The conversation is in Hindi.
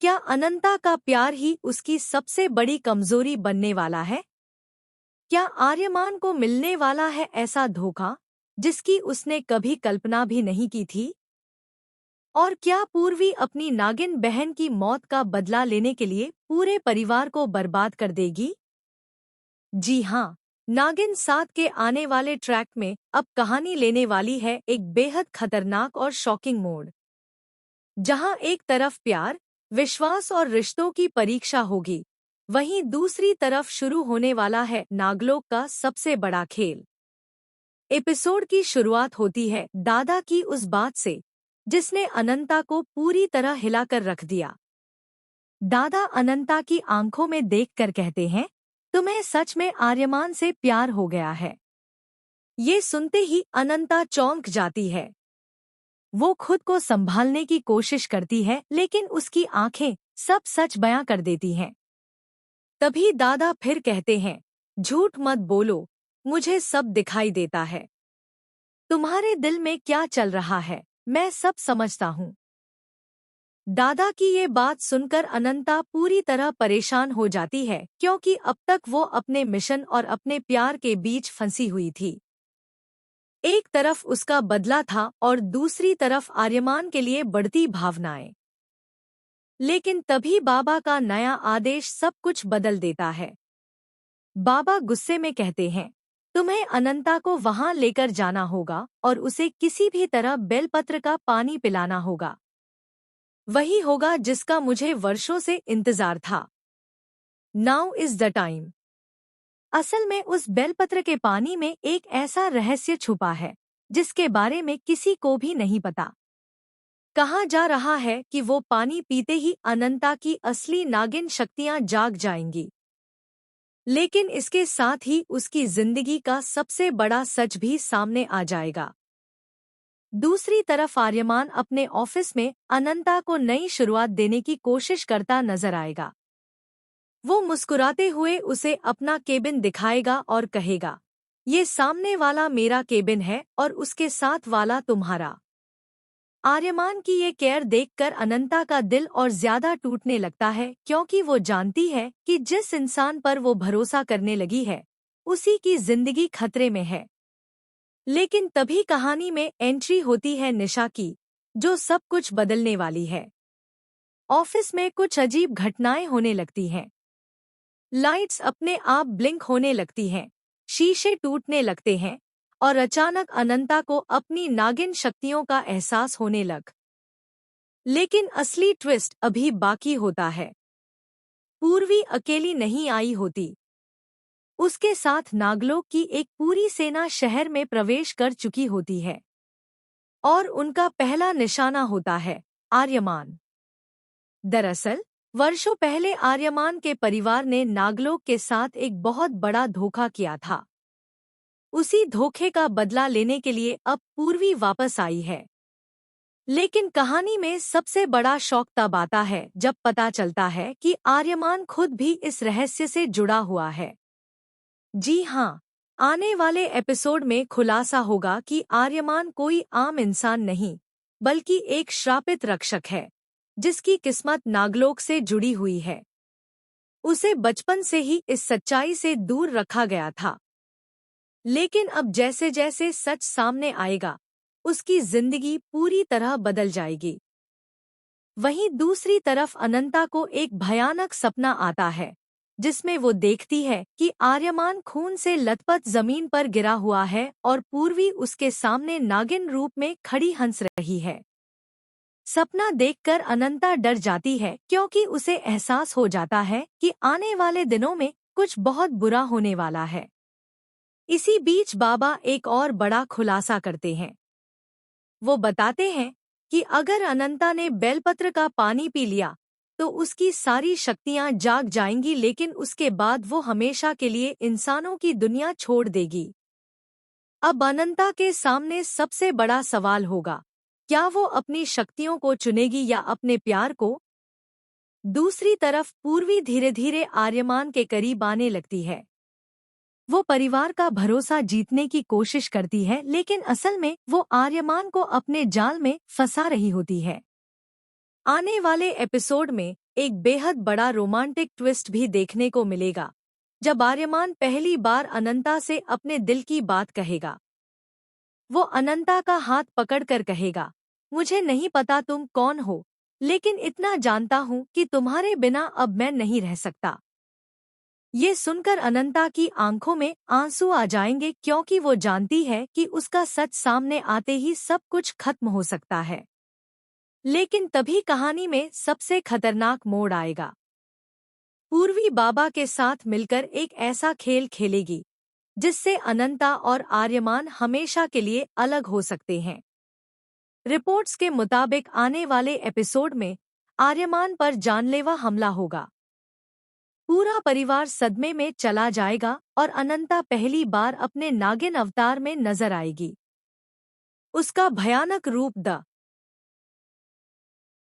क्या अनंता का प्यार ही उसकी सबसे बड़ी कमजोरी बनने वाला है? क्या आर्यमान को मिलने वाला है ऐसा धोखा जिसकी उसने कभी कल्पना भी नहीं की थी? और क्या पूर्वी अपनी नागिन बहन की मौत का बदला लेने के लिए पूरे परिवार को बर्बाद कर देगी? जी हाँ, नागिन 7 के आने वाले ट्रैक में अब कहानी लेने वाली है एक बेहद खतरनाक और शॉकिंग मोड़, जहां एक तरफ प्यार, विश्वास और रिश्तों की परीक्षा होगी, वहीं दूसरी तरफ शुरू होने वाला है नागलोक का सबसे बड़ा खेल। एपिसोड की शुरुआत होती है दादा की उस बात से जिसने अनंता को पूरी तरह हिलाकर रख दिया। दादा अनंता की आंखों में देखकर कहते हैं, तुम्हें सच में आर्यमान से प्यार हो गया है। ये सुनते ही अनंता चौंक जाती है। वो खुद को संभालने की कोशिश करती है, लेकिन उसकी आंखें सब सच बयां कर देती हैं। तभी दादा फिर कहते हैं, झूठ मत बोलो, मुझे सब दिखाई देता है। तुम्हारे दिल में क्या चल रहा है, मैं सब समझता हूँ। दादा की ये बात सुनकर अनंता पूरी तरह परेशान हो जाती है, क्योंकि अब तक वो अपने मिशन और अपने प्यार के बीच फंसी हुई थी। एक तरफ उसका बदला था और दूसरी तरफ आर्यमान के लिए बढ़ती भावनाएं। लेकिन तभी बाबा का नया आदेश सब कुछ बदल देता है। बाबा गुस्से में कहते हैं, तुम्हें अनंता को वहां लेकर जाना होगा और उसे किसी भी तरह बेलपत्र का पानी पिलाना होगा। वही होगा जिसका मुझे वर्षों से इंतजार था। Now is the time. असल में उस बेलपत्र के पानी में एक ऐसा रहस्य छुपा है जिसके बारे में किसी को भी नहीं पता। कहा जा रहा है कि वो पानी पीते ही अनंता की असली नागिन शक्तियां जाग जाएंगी। लेकिन इसके साथ ही उसकी जिंदगी का सबसे बड़ा सच भी सामने आ जाएगा। दूसरी तरफ आर्यमान अपने ऑफिस में अनंता को नई शुरुआत देने की कोशिश करता नजर आएगा। वो मुस्कुराते हुए उसे अपना केबिन दिखाएगा और कहेगा, ये सामने वाला मेरा केबिन है और उसके साथ वाला तुम्हारा। आर्यमान की ये केयर देखकर अनंता का दिल और ज्यादा टूटने लगता है, क्योंकि वो जानती है कि जिस इंसान पर वो भरोसा करने लगी है उसी की जिंदगी खतरे में है। लेकिन तभी कहानी में एंट्री होती है निशा की, जो सब कुछ बदलने वाली है। ऑफिस में कुछ अजीब घटनाएं होने लगती हैं। लाइट्स अपने आप ब्लिंक होने लगती हैं, शीशे टूटने लगते हैं और अचानक अनंता को अपनी नागिन शक्तियों का एहसास होने लग। लेकिन असली ट्विस्ट अभी बाकी होता है। पूर्वी अकेली नहीं आई होती। उसके साथ नागलोक की एक पूरी सेना शहर में प्रवेश कर चुकी होती है और उनका पहला निशाना होता है आर्यमान। दरअसल वर्षों पहले आर्यमान के परिवार ने नागलोक के साथ एक बहुत बड़ा धोखा किया था। उसी धोखे का बदला लेने के लिए अब पूर्वी वापस आई है। लेकिन कहानी में सबसे बड़ा शौक तब आता है जब पता चलता है कि आर्यमान खुद भी इस रहस्य से जुड़ा हुआ है। जी हाँ, आने वाले एपिसोड में खुलासा होगा कि आर्यमान कोई आम इंसान नहीं, बल्कि एक श्रापित रक्षक है, जिसकी किस्मत नागलोक से जुड़ी हुई है। उसे बचपन से ही इस सच्चाई से दूर रखा गया था। लेकिन अब जैसे जैसे सच सामने आएगा, उसकी जिंदगी पूरी तरह बदल जाएगी। वहीं दूसरी तरफ अनंता को एक भयानक सपना आता है, जिसमें वो देखती है कि आर्यमान खून से लथपथ जमीन पर गिरा हुआ है और पूर्वी उसके सामने नागिन रूप में खड़ी हंस रही है। सपना देखकर अनंता डर जाती है, क्योंकि उसे एहसास हो जाता है कि आने वाले दिनों में कुछ बहुत बुरा होने वाला है। इसी बीच बाबा एक और बड़ा खुलासा करते हैं। वो बताते हैं कि अगर अनंता ने बेलपत्र का पानी पी लिया तो उसकी सारी शक्तियां जाग जाएंगी, लेकिन उसके बाद वो हमेशा के लिए इंसानों की दुनिया छोड़ देगी। अब अनंता के सामने सबसे बड़ा सवाल होगा, क्या वो अपनी शक्तियों को चुनेगी या अपने प्यार को? दूसरी तरफ पूर्वी धीरे धीरे आर्यमान के करीब आने लगती है। वो परिवार का भरोसा जीतने की कोशिश करती है, लेकिन असल में वो आर्यमान को अपने जाल में फंसा रही होती है। आने वाले एपिसोड में एक बेहद बड़ा रोमांटिक ट्विस्ट भी देखने को मिलेगा, जब आर्यमान पहली बार अनंता से अपने दिल की बात कहेगा। वो अनंता का हाथ पकड़कर कहेगा, मुझे नहीं पता तुम कौन हो, लेकिन इतना जानता हूँ कि तुम्हारे बिना अब मैं नहीं रह सकता। ये सुनकर अनंता की आंखों में आंसू आ जाएंगे, क्योंकि वो जानती है कि उसका सच सामने आते ही सब कुछ खत्म हो सकता है। लेकिन तभी कहानी में सबसे खतरनाक मोड़ आएगा। पूर्वी बाबा के साथ मिलकर एक ऐसा खेल खेलेगी जिससे अनंता और आर्यमान हमेशा के लिए अलग हो सकते हैं। रिपोर्ट्स के मुताबिक आने वाले एपिसोड में आर्यमान पर जानलेवा हमला होगा। पूरा परिवार सदमे में चला जाएगा और अनंता पहली बार अपने नागिन अवतार में नजर आएगी। उसका भयानक रूप द